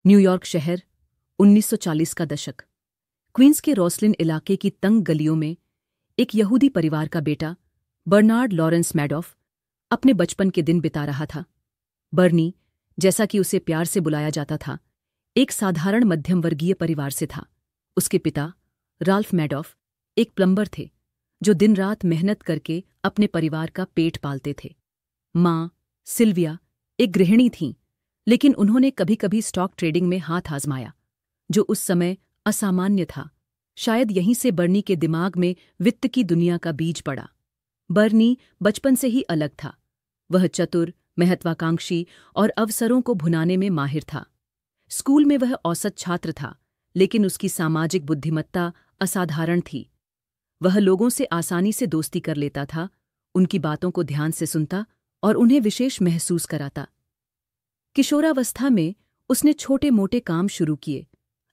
New York शहर, 1940 का दशक। क्वींस के रोसलिन इलाके की तंग गलियों में एक यहूदी परिवार का बेटा बर्नार्ड लॉरेंस मैडॉफ अपने बचपन के दिन बिता रहा था। बर्नी, जैसा कि उसे प्यार से बुलाया जाता था, एक साधारण मध्यम वर्गीय परिवार से था। उसके पिता राल्फ मैडॉफ एक प्लम्बर थे जो दिन रात मेहनत करके अपने परिवार का पेट पालते थे। माँ सिल्विया एक गृहिणी थीं, लेकिन उन्होंने कभी कभी स्टॉक ट्रेडिंग में हाथ आजमाया, जो उस समय असामान्य था। शायद यहीं से बर्नी के दिमाग में वित्त की दुनिया का बीज पड़ा। बर्नी बचपन से ही अलग था। वह चतुर, महत्वाकांक्षी और अवसरों को भुनाने में माहिर था। स्कूल में वह औसत छात्र था, लेकिन उसकी सामाजिक बुद्धिमत्ता असाधारण थी। वह लोगों से आसानी से दोस्ती कर लेता था, उनकी बातों को ध्यान से सुनता और उन्हें विशेष महसूस कराता। किशोरावस्था में उसने छोटे मोटे काम शुरू किए,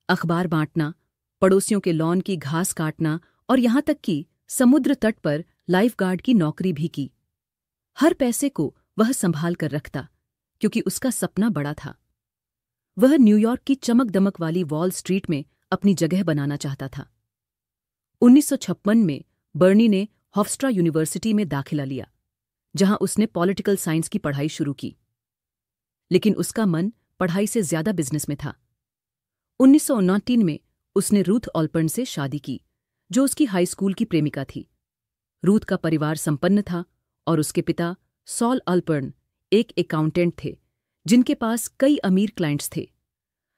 अखबार बांटना, पड़ोसियों के लॉन की घास काटना और यहाँ तक कि समुद्र तट पर लाइफगार्ड की नौकरी भी की। हर पैसे को वह संभाल कर रखता, क्योंकि उसका सपना बड़ा था। वह न्यूयॉर्क की चमक दमक वाली वॉल स्ट्रीट में अपनी जगह बनाना चाहता था। 1956 में बर्नी ने हॉफस्ट्रा यूनिवर्सिटी में दाखिला लिया, जहां उसने पॉलिटिकल साइंस की पढ़ाई शुरू की। लेकिन उसका मन पढ़ाई से ज्यादा बिजनेस में था। 1929 में उसने रूथ ऑल्पर्न से शादी की, जो उसकी हाई स्कूल की प्रेमिका थी। रूथ का परिवार संपन्न था और उसके पिता सॉल ऑल्पर्न एक अकाउंटेंट थे, जिनके पास कई अमीर क्लाइंट्स थे।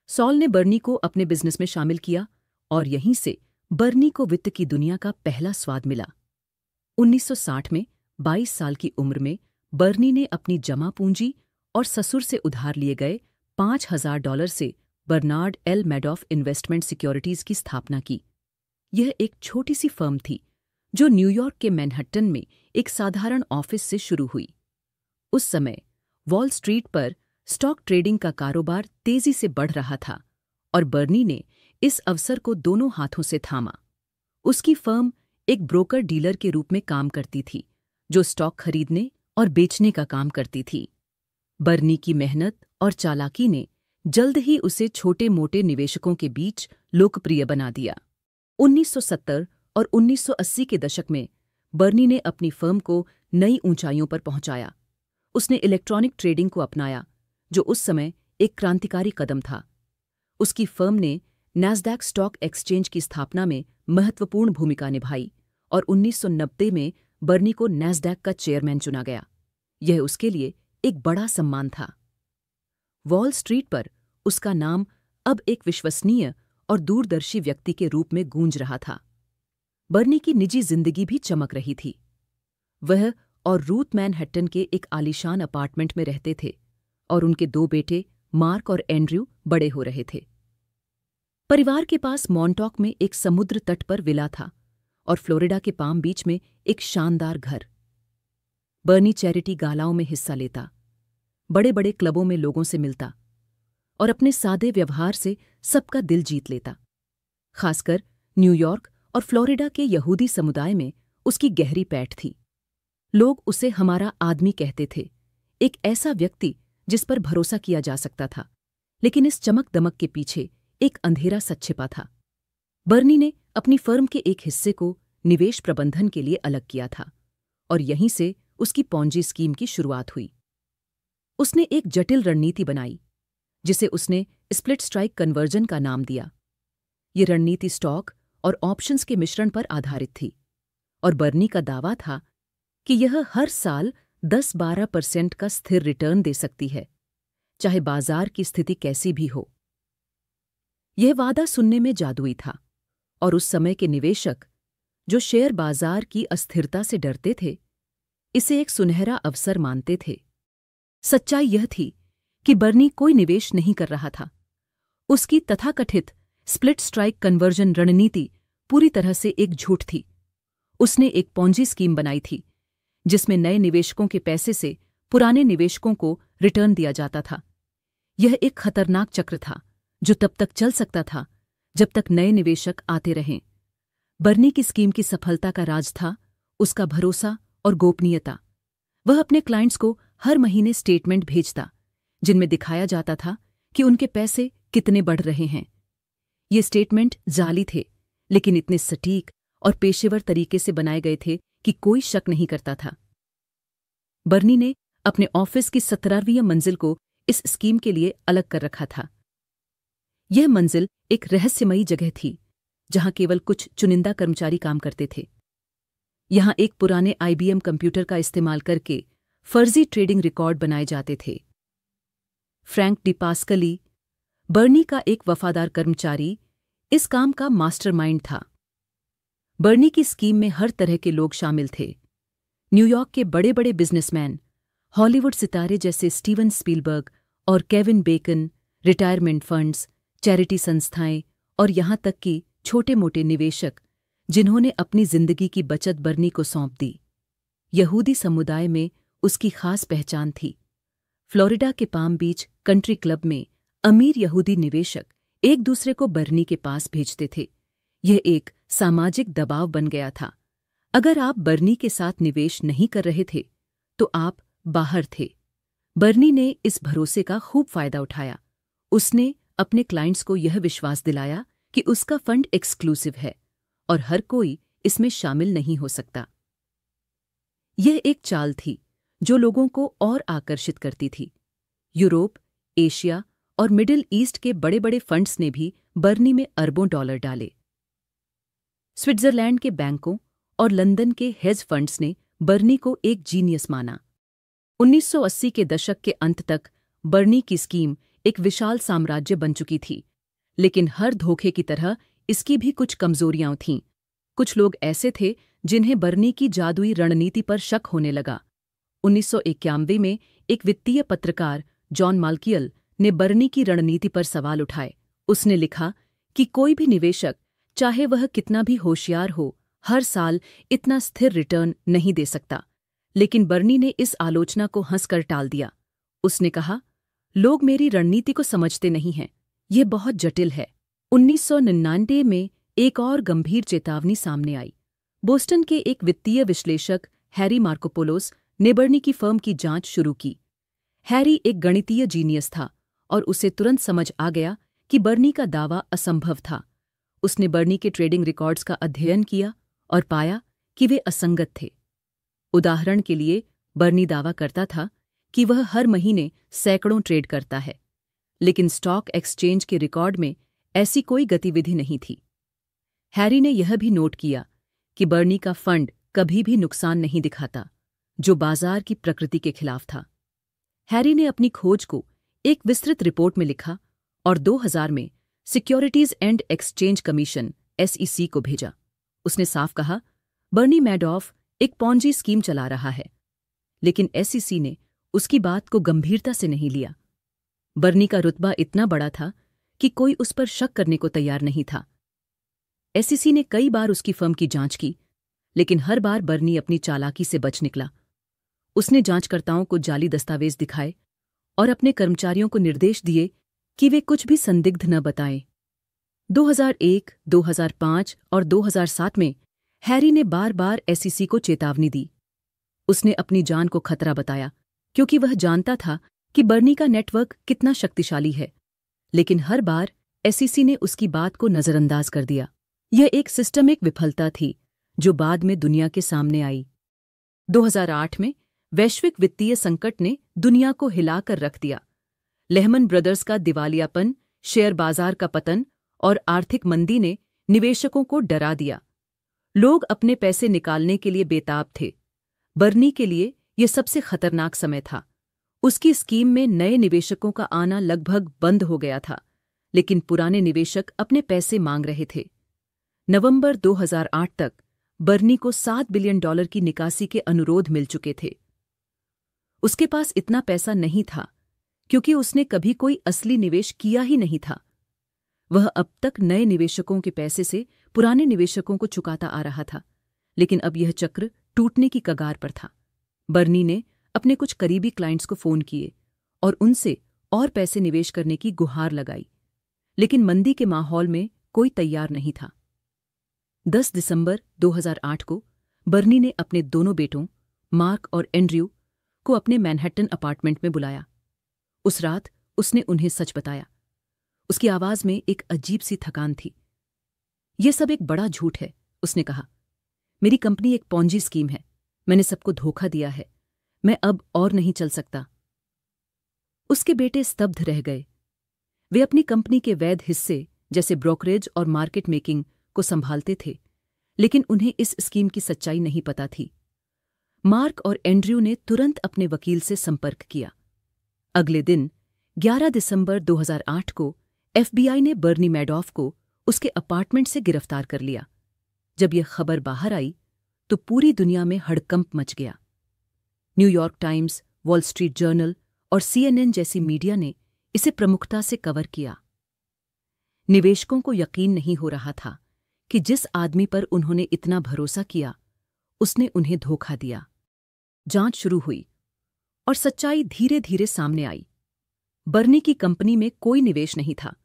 सॉल ने बर्नी को अपने बिजनेस में शामिल किया और यहीं से बर्नी को वित्त की दुनिया का पहला स्वाद मिला। 1960 में 22 साल की उम्र में बर्नी ने अपनी जमा पूंजी और ससुर से उधार लिए गए $5,000 से Bernard L Madoff investment securities की स्थापना की। यह एक छोटी सी फर्म थी जो न्यूयॉर्क के मैनहट्टन में एक साधारण ऑफिस से शुरू हुई। उस समय वॉल स्ट्रीट पर स्टॉक ट्रेडिंग का कारोबार तेजी से बढ़ रहा था और बर्नी ने इस अवसर को दोनों हाथों से थामा। उसकी फर्म एक ब्रोकर डीलर के रूप में काम करती थी, जो स्टॉक खरीदने और बेचने का काम करती थी। बर्नी की मेहनत और चालाकी ने जल्द ही उसे छोटे मोटे निवेशकों के बीच लोकप्रिय बना दिया। 1970 और 1980 के दशक में बर्नी ने अपनी फर्म को नई ऊंचाइयों पर पहुंचाया। उसने इलेक्ट्रॉनिक ट्रेडिंग को अपनाया, जो उस समय एक क्रांतिकारी कदम था। उसकी फर्म ने नैस्डैक स्टॉक एक्सचेंज की स्थापना में महत्वपूर्ण भूमिका निभाई और 1990 में बर्नी को नैस्डैक का चेयरमैन चुना गया। यह उसके लिए एक बड़ा सम्मान था। वॉल स्ट्रीट पर उसका नाम अब एक विश्वसनीय और दूरदर्शी व्यक्ति के रूप में गूंज रहा था। बर्नी की निजी जिंदगी भी चमक रही थी। वह और रूथ मैनहट्टन के एक आलीशान अपार्टमेंट में रहते थे और उनके 2 बेटे मार्क और एंड्रयू बड़े हो रहे थे। परिवार के पास मॉन्टॉक में एक समुद्र तट पर विला था और फ्लोरिडा के पाम बीच में एक शानदार घर। बर्नी चैरिटी गालाओं में हिस्सा लेता, बड़े बड़े क्लबों में लोगों से मिलता और अपने सादे व्यवहार से सबका दिल जीत लेता। खासकर न्यूयॉर्क और फ्लोरिडा के यहूदी समुदाय में उसकी गहरी पैठ थी। लोग उसे हमारा आदमी कहते थे, एक ऐसा व्यक्ति जिस पर भरोसा किया जा सकता था। लेकिन इस चमक दमक के पीछे एक अंधेरा सच छिपा था। बर्नी ने अपनी फर्म के एक हिस्से को निवेश प्रबंधन के लिए अलग किया था और यहीं से उसकी पॉन्जी स्कीम की शुरुआत हुई। उसने एक जटिल रणनीति बनाई, जिसे उसने स्प्लिट स्ट्राइक कन्वर्जन का नाम दिया। ये रणनीति स्टॉक और ऑप्शंस के मिश्रण पर आधारित थी और बर्नी का दावा था कि यह हर साल 10-12% का स्थिर रिटर्न दे सकती है, चाहे बाजार की स्थिति कैसी भी हो। यह वादा सुनने में जादुई था और उस समय के निवेशक, जो शेयर बाजार की अस्थिरता से डरते थे, इसे एक सुनहरा अवसर मानते थे। सच्चाई यह थी कि बर्नी कोई निवेश नहीं कर रहा था। उसकी तथाकथित स्प्लिट स्ट्राइक कन्वर्जन रणनीति पूरी तरह से एक झूठ थी। उसने एक पॉन्जी स्कीम बनाई थी, जिसमें नए निवेशकों के पैसे से पुराने निवेशकों को रिटर्न दिया जाता था। यह एक खतरनाक चक्र था, जो तब तक चल सकता था जब तक नए निवेशक आते रहें। बर्नी की स्कीम की सफलता का राज था उसका भरोसा और गोपनीयता। वह अपने क्लाइंट्स को हर महीने स्टेटमेंट भेजता, जिनमें दिखाया जाता था कि उनके पैसे कितने बढ़ रहे हैं। ये स्टेटमेंट जाली थे, लेकिन इतने सटीक और पेशेवर तरीके से बनाए गए थे कि कोई शक नहीं करता था। बर्नी ने अपने ऑफिस की 17वीं मंजिल को इस स्कीम के लिए अलग कर रखा था। यह मंजिल एक रहस्यमयी जगह थी, जहां केवल कुछ चुनिंदा कर्मचारी काम करते थे। यहां एक पुराने IBM कंप्यूटर का इस्तेमाल करके फर्जी ट्रेडिंग रिकॉर्ड बनाए जाते थे। फ्रैंक डिपास्कली, बर्नी का एक वफादार कर्मचारी, इस काम का मास्टरमाइंड था। बर्नी की स्कीम में हर तरह के लोग शामिल थे। न्यूयॉर्क के बड़े बड़े बिजनेसमैन, हॉलीवुड सितारे जैसे स्टीवन स्पीलबर्ग और Kevin Bacon, retirement funds, charity संस्थाएं और यहां तक कि छोटे मोटे निवेशक, जिन्होंने अपनी जिंदगी की बचत बर्नी को सौंप दी। यहूदी समुदाय में उसकी खास पहचान थी। फ्लोरिडा के पाम बीच कंट्री क्लब में अमीर यहूदी निवेशक एक दूसरे को बर्नी के पास भेजते थे। यह एक सामाजिक दबाव बन गया था। अगर आप बर्नी के साथ निवेश नहीं कर रहे थे तो आप बाहर थे। बर्नी ने इस भरोसे का खूब फायदा उठाया। उसने अपने क्लाइंट्स को यह विश्वास दिलाया कि उसका फंड एक्सक्लूसिव है और हर कोई इसमें शामिल नहीं हो सकता। यह एक चाल थी जो लोगों को और आकर्षित करती थी। यूरोप, एशिया और मिडिल ईस्ट के बड़े बड़े फंड्स ने भी बर्नी में अरबों डॉलर डाले। स्विट्जरलैंड के बैंकों और लंदन के हेज फंड्स ने बर्नी को एक जीनियस माना। 1980 के दशक के अंत तक बर्नी की स्कीम एक विशाल साम्राज्य बन चुकी थी, लेकिन हर धोखे की तरह इसकी भी कुछ कमजोरियां थीं। कुछ लोग ऐसे थे जिन्हें बर्नी की जादुई रणनीति पर शक होने लगा। 1991 में एक वित्तीय पत्रकार जॉन माल्कियल ने बर्नी की रणनीति पर सवाल उठाए। उसने लिखा कि कोई भी निवेशक, चाहे वह कितना भी होशियार हो, हर साल इतना स्थिर रिटर्न नहीं दे सकता। लेकिन बर्नी ने इस आलोचना को हंसकर टाल दिया। उसने कहा, लोग मेरी रणनीति को समझते नहीं हैं, यह बहुत जटिल है। 1999 में एक और गंभीर चेतावनी सामने आई। बोस्टन के एक वित्तीय विश्लेषक हैरी मार्कोपोलोस ने बर्नी की फर्म की जांच शुरू की। हैरी एक गणितीय जीनियस था और उसे तुरंत समझ आ गया कि बर्नी का दावा असंभव था। उसने बर्नी के ट्रेडिंग रिकॉर्ड्स का अध्ययन किया और पाया कि वे असंगत थे। उदाहरण के लिए, बर्नी दावा करता था कि वह हर महीने सैकड़ों ट्रेड करता है, लेकिन स्टॉक एक्सचेंज के रिकॉर्ड में ऐसी कोई गतिविधि नहीं थी। हैरी ने यह भी नोट किया कि बर्नी का फंड कभी भी नुकसान नहीं दिखाता, जो बाजार की प्रकृति के खिलाफ था। हैरी ने अपनी खोज को एक विस्तृत रिपोर्ट में लिखा और 2000 में securities and exchange commission SEC को भेजा। उसने साफ कहा, बर्नी मैडॉफ एक पॉन्जी स्कीम चला रहा है, लेकिन SEC ने उसकी बात को गंभीरता से नहीं लिया। बर्नी का रुतबा इतना बड़ा था कि कोई उस पर शक करने को तैयार नहीं था। SEC ने कई बार उसकी फर्म की जांच की, लेकिन हर बार बर्नी अपनी चालाकी से बच निकला। उसने जांचकर्ताओं को जाली दस्तावेज दिखाए और अपने कर्मचारियों को निर्देश दिए कि वे कुछ भी संदिग्ध न बताएं। 2001, 2005 और 2007 में हैरी ने बार बार SEC को चेतावनी दी। उसने अपनी जान को खतरा बताया, क्योंकि वह जानता था कि बर्नी का नेटवर्क कितना शक्तिशाली है, लेकिन हर बार SEC ने उसकी बात को नजरअंदाज कर दिया। यह एक सिस्टमिक विफलता थी जो बाद में दुनिया के सामने आई। 2008 में वैश्विक वित्तीय संकट ने दुनिया को हिलाकर रख दिया। लेहमन ब्रदर्स का दिवालियापन, शेयर बाजार का पतन और आर्थिक मंदी ने निवेशकों को डरा दिया। लोग अपने पैसे निकालने के लिए बेताब थे। बर्नी के लिए यह सबसे खतरनाक समय था। उसकी स्कीम में नए निवेशकों का आना लगभग बंद हो गया था, लेकिन पुराने निवेशक अपने पैसे मांग रहे थे। नवंबर 2008 तक बर्नी को $7 बिलियन की निकासी के अनुरोध मिल चुके थे। उसके पास इतना पैसा नहीं था क्योंकि उसने कभी कोई असली निवेश किया ही नहीं था। वह अब तक नए निवेशकों के पैसे से पुराने निवेशकों को चुकाता आ रहा था, लेकिन अब यह चक्र टूटने की कगार पर था। बर्नी ने अपने कुछ करीबी क्लाइंट्स को फोन किए और उनसे और पैसे निवेश करने की गुहार लगाई, लेकिन मंदी के माहौल में कोई तैयार नहीं था। 10 दिसंबर 2008 को बर्नी ने अपने दोनों बेटों मार्क और एंड्रयू को अपने मैनहट्टन अपार्टमेंट में बुलाया। उस रात उसने उन्हें सच बताया। उसकी आवाज में एक अजीब सी थकान थी। यह सब एक बड़ा झूठ है, उसने कहा। मेरी कंपनी एक पॉन्जी स्कीम है। मैंने सबको धोखा दिया है। मैं अब और नहीं चल सकता। उसके बेटे स्तब्ध रह गए। वे अपनी कंपनी के वैध हिस्से जैसे ब्रोकरेज और मार्केट मेकिंग को संभालते थे, लेकिन उन्हें इस स्कीम की सच्चाई नहीं पता थी। मार्क और एंड्रयू ने तुरंत अपने वकील से संपर्क किया। अगले दिन 11 दिसंबर 2008 को एफबीआई ने बर्नी मैडॉफ को उसके अपार्टमेंट से गिरफ्तार कर लिया। जब यह खबर बाहर आई तो पूरी दुनिया में हड़कंप मच गया। New York times, wall street journal और CNN जैसी मीडिया ने इसे प्रमुखता से कवर किया। निवेशकों को यकीन नहीं हो रहा था कि जिस आदमी पर उन्होंने इतना भरोसा किया, उसने उन्हें धोखा दिया। जांच शुरू हुई और सच्चाई धीरे धीरे सामने आई। बर्नी की कंपनी में कोई निवेश नहीं था।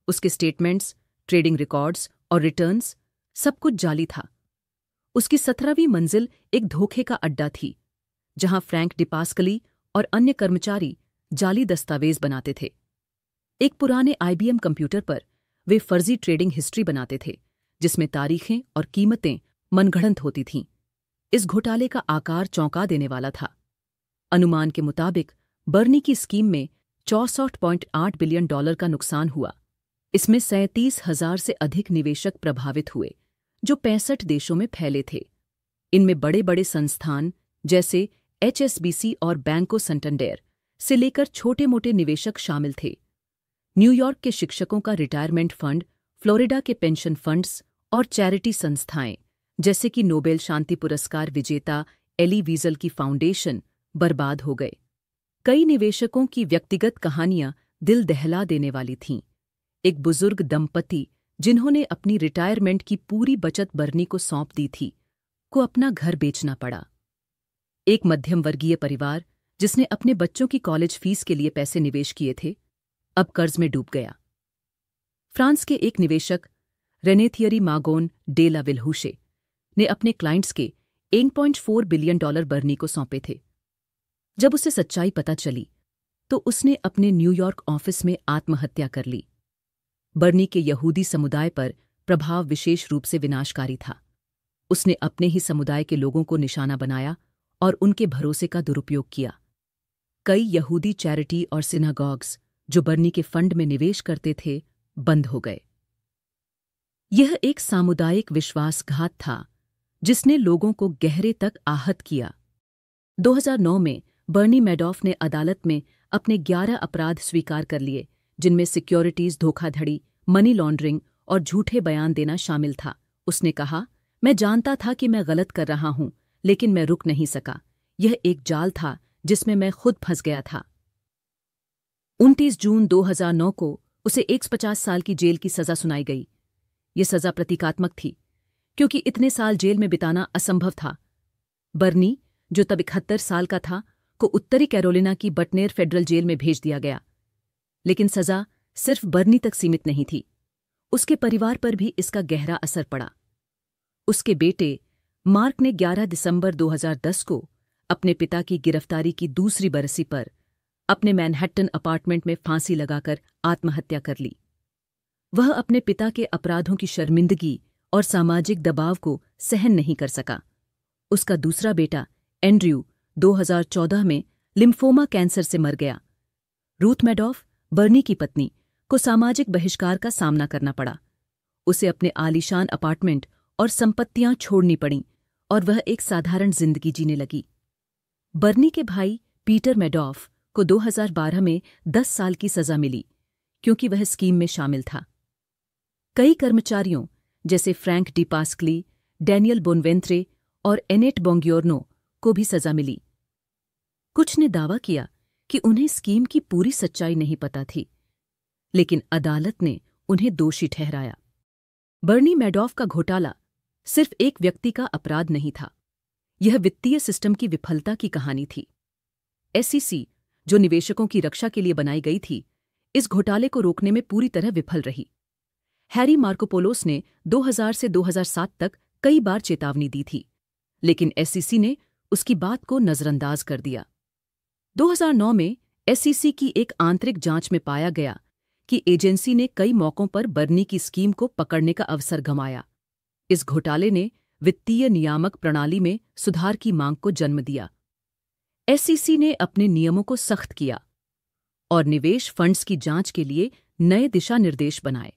उसके स्टेटमेंट्स, ट्रेडिंग रिकॉर्ड्स और रिटर्न्स सब कुछ जाली था। उसकी 17वीं मंजिल एक धोखे का अड्डा थी, जहां फ्रैंक डिपास्कली और अन्य कर्मचारी जाली दस्तावेज बनाते थे। एक पुराने IBM कंप्यूटर पर वे फर्जी ट्रेडिंग हिस्ट्री बनाते थे, जिसमें तारीखें और कीमतें मनगढ़ंत होती थीं। इस घोटाले का आकार चौंका देने वाला था। अनुमान के मुताबिक बर्नी की स्कीम में $64.8 बिलियन का नुकसान हुआ। इसमें 37,000 से अधिक निवेशक प्रभावित हुए, जो 65 देशों में फैले थे। इनमें बड़े बड़े संस्थान जैसे HSBC और बैंको संटैंडर से लेकर छोटे मोटे निवेशक शामिल थे। न्यूयॉर्क के शिक्षकों का रिटायरमेंट फंड, फ्लोरिडा के पेंशन फंड्स और चैरिटी संस्थाएं जैसे कि नोबेल शांति पुरस्कार विजेता एली वीजल की फाउंडेशन बर्बाद हो गए। कई निवेशकों की व्यक्तिगत कहानियां दिल दहला देने वाली थीं। एक बुजुर्ग दंपति जिन्होंने अपनी रिटायरमेंट की पूरी बचत बर्नी को सौंप दी थी, को अपना घर बेचना पड़ा। एक मध्यम वर्गीय परिवार जिसने अपने बच्चों की कॉलेज फीस के लिए पैसे निवेश किए थे, अब कर्ज में डूब गया। फ्रांस के एक निवेशक रेने मागोन डे ला विल्हुशे ने अपने क्लाइंट्स के $1.4 बिलियन बर्नी को सौंपे थे। जब उसे सच्चाई पता चली तो उसने अपने न्यूयॉर्क ऑफिस में आत्महत्या कर ली। बर्नी के यहूदी समुदाय पर प्रभाव विशेष रूप से विनाशकारी था। उसने अपने ही समुदाय के लोगों को निशाना बनाया और उनके भरोसे का दुरुपयोग किया। कई यहूदी चैरिटी और सिनागॉग्स जो बर्नी के फंड में निवेश करते थे, बंद हो गए। यह एक सामुदायिक विश्वासघात था जिसने लोगों को गहरे तक आहत किया। 2009 में बर्नी मैडॉफ ने अदालत में अपने 11 अपराध स्वीकार कर लिए, जिनमें सिक्योरिटीज धोखाधड़ी, मनी लॉन्ड्रिंग और झूठे बयान देना शामिल था। उसने कहा, मैं जानता था कि मैं गलत कर रहा हूं, लेकिन मैं रुक नहीं सका। यह एक जाल था जिसमें मैं खुद फंस गया था। 29 जून 2009 को उसे 150 साल की जेल की सजा सुनाई गई। यह सजा प्रतीकात्मक थी, क्योंकि इतने साल जेल में बिताना असंभव था। बर्नी, जो तब 71 साल का था, को उत्तरी कैरोलिना की बटनेर फेडरल जेल में भेज दिया गया। लेकिन सजा सिर्फ बर्नी तक सीमित नहीं थी। उसके परिवार पर भी इसका गहरा असर पड़ा। उसके बेटे मार्क ने 11 दिसंबर 2010 को अपने पिता की गिरफ्तारी की दूसरी बरसी पर अपने मैनहट्टन अपार्टमेंट में फांसी लगाकर आत्महत्या कर ली। वह अपने पिता के अपराधों की शर्मिंदगी और सामाजिक दबाव को सहन नहीं कर सका। उसका दूसरा बेटा एंड्रयू 2014 में लिम्फोमा कैंसर से मर गया। रूथ मैडॉफ, बर्नी की पत्नी, को सामाजिक बहिष्कार का सामना करना पड़ा। उसे अपने आलीशान अपार्टमेंट और संपत्तियां छोड़नी पड़ीं और वह एक साधारण जिंदगी जीने लगी। बर्नी के भाई पीटर मैडॉफ को 2012 में 10 साल की सजा मिली, क्योंकि वह स्कीम में शामिल था। कई कर्मचारियों जैसे फ्रैंक डिपास्कली, डैनियल बोनवेंत्रे और एनेट बोंगियोर्नो को भी सजा मिली। कुछ ने दावा किया कि उन्हें स्कीम की पूरी सच्चाई नहीं पता थी, लेकिन अदालत ने उन्हें दोषी ठहराया। बर्नी मैडॉफ का घोटाला सिर्फ एक व्यक्ति का अपराध नहीं था, यह वित्तीय सिस्टम की विफलता की कहानी थी। SEC, जो निवेशकों की रक्षा के लिए बनाई गई थी, इस घोटाले को रोकने में पूरी तरह विफल रही। हैरी मार्कोपोलोस ने 2000 से 2007 तक कई बार चेतावनी दी थी, लेकिन SEC ने उसकी बात को नजरअंदाज कर दिया। 2009 में SEC की एक आंतरिक जांच में पाया गया कि एजेंसी ने कई मौकों पर बर्नी की स्कीम को पकड़ने का अवसर गंवाया। इस घोटाले ने वित्तीय नियामक प्रणाली में सुधार की मांग को जन्म दिया। SEC ने अपने नियमों को सख्त किया और निवेश फंड्स की जांच के लिए नए दिशा निर्देश बनाए।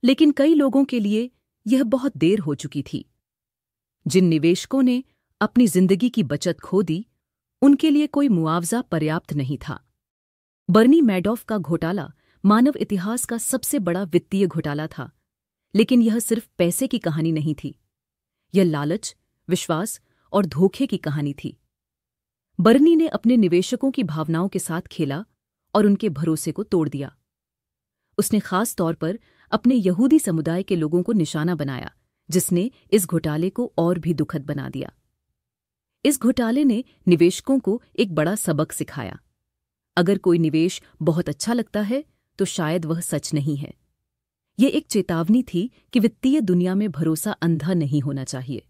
लेकिन कई लोगों के लिए यह बहुत देर हो चुकी थी। जिन निवेशकों ने अपनी जिंदगी की बचत खो दी, उनके लिए कोई मुआवजा पर्याप्त नहीं था। बर्नी मैडॉफ का घोटाला मानव इतिहास का सबसे बड़ा वित्तीय घोटाला था, लेकिन यह सिर्फ पैसे की कहानी नहीं थी। यह लालच, विश्वास और धोखे की कहानी थी। बर्नी ने अपने निवेशकों की भावनाओं के साथ खेला और उनके भरोसे को तोड़ दिया। उसने खास तौर पर अपने यहूदी समुदाय के लोगों को निशाना बनाया, जिसने इस घोटाले को और भी दुखद बना दिया। इस घोटाले ने निवेशकों को एक बड़ा सबक सिखाया। अगर कोई निवेश बहुत अच्छा लगता है तो शायद वह सच नहीं है। यह एक चेतावनी थी कि वित्तीय दुनिया में भरोसा अंधा नहीं होना चाहिए।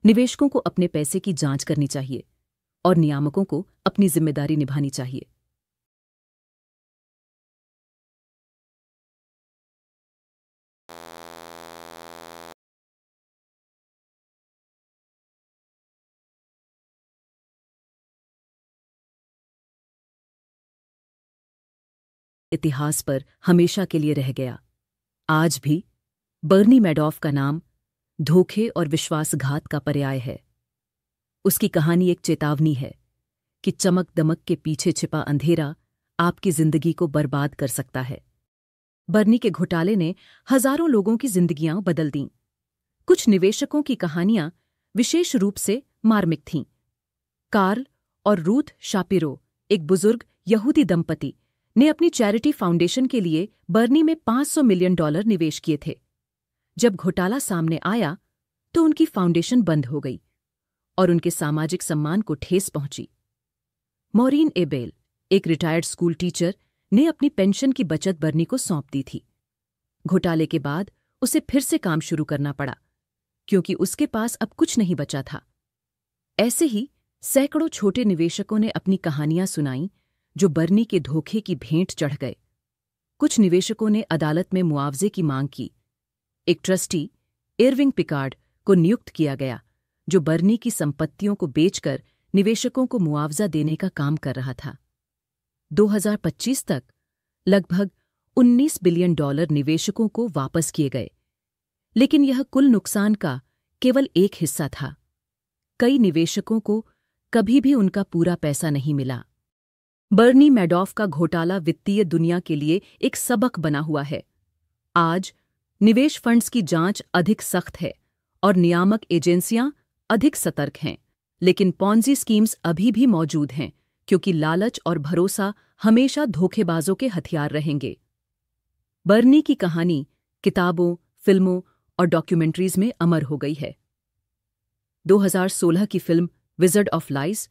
निवेशकों को अपने पैसे की जांच करनी चाहिए और नियामकों को अपनी जिम्मेदारी निभानी चाहिए। इतिहास पर हमेशा के लिए रह गया। आज भी बर्नी मैडॉफ का नाम धोखे और विश्वासघात का पर्याय है। उसकी कहानी एक चेतावनी है कि चमक दमक के पीछे छिपा अंधेरा आपकी जिंदगी को बर्बाद कर सकता है। बर्नी के घोटाले ने हजारों लोगों की जिंदगियां बदल दीं। कुछ निवेशकों की कहानियां विशेष रूप से मार्मिक थीं। कार्ल और रूथ शापिरो, एक बुजुर्ग यहूदी दंपति, ने अपनी चैरिटी फाउंडेशन के लिए बर्नी में $500 मिलियन निवेश किए थे। जब घोटाला सामने आया तो उनकी फाउंडेशन बंद हो गई और उनके सामाजिक सम्मान को ठेस पहुंची। मॉरीन एबेल, एक रिटायर्ड स्कूल टीचर, ने अपनी पेंशन की बचत बर्नी को सौंप दी थी। घोटाले के बाद उसे फिर से काम शुरू करना पड़ा, क्योंकि उसके पास अब कुछ नहीं बचा था। ऐसे ही सैकड़ों छोटे निवेशकों ने अपनी कहानियां सुनाईं जो बर्नी के धोखे की भेंट चढ़ गए। कुछ निवेशकों ने अदालत में मुआवजे की मांग की। एक ट्रस्टी, इरविंग पिकार्ड, को नियुक्त किया गया, जो बर्नी की संपत्तियों को बेचकर निवेशकों को मुआवजा देने का काम कर रहा था। 2025 तक लगभग $19 बिलियन निवेशकों को वापस किए गए, लेकिन यह कुल नुकसान का केवल एक हिस्सा था। कई निवेशकों को कभी भी उनका पूरा पैसा नहीं मिला। बर्नी मैडॉफ का घोटाला वित्तीय दुनिया के लिए एक सबक बना हुआ है। आज निवेश फंड्स की जांच अधिक सख्त है और नियामक एजेंसियां अधिक सतर्क हैं, लेकिन पॉन्जी स्कीम्स अभी भी मौजूद हैं, क्योंकि लालच और भरोसा हमेशा धोखेबाजों के हथियार रहेंगे। बर्नी की कहानी किताबों, फिल्मों और डॉक्यूमेंट्रीज में अमर हो गई है। 2016 की फिल्म विज़र्ड ऑफ लाइज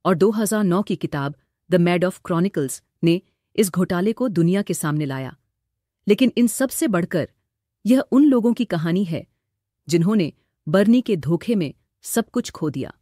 और 2009 की किताब द मैडॉफ क्रॉनिकल्स ने इस घोटाले को दुनिया के सामने लाया। लेकिन इन सब से बढ़कर यह उन लोगों की कहानी है जिन्होंने बर्नी के धोखे में सब कुछ खो दिया।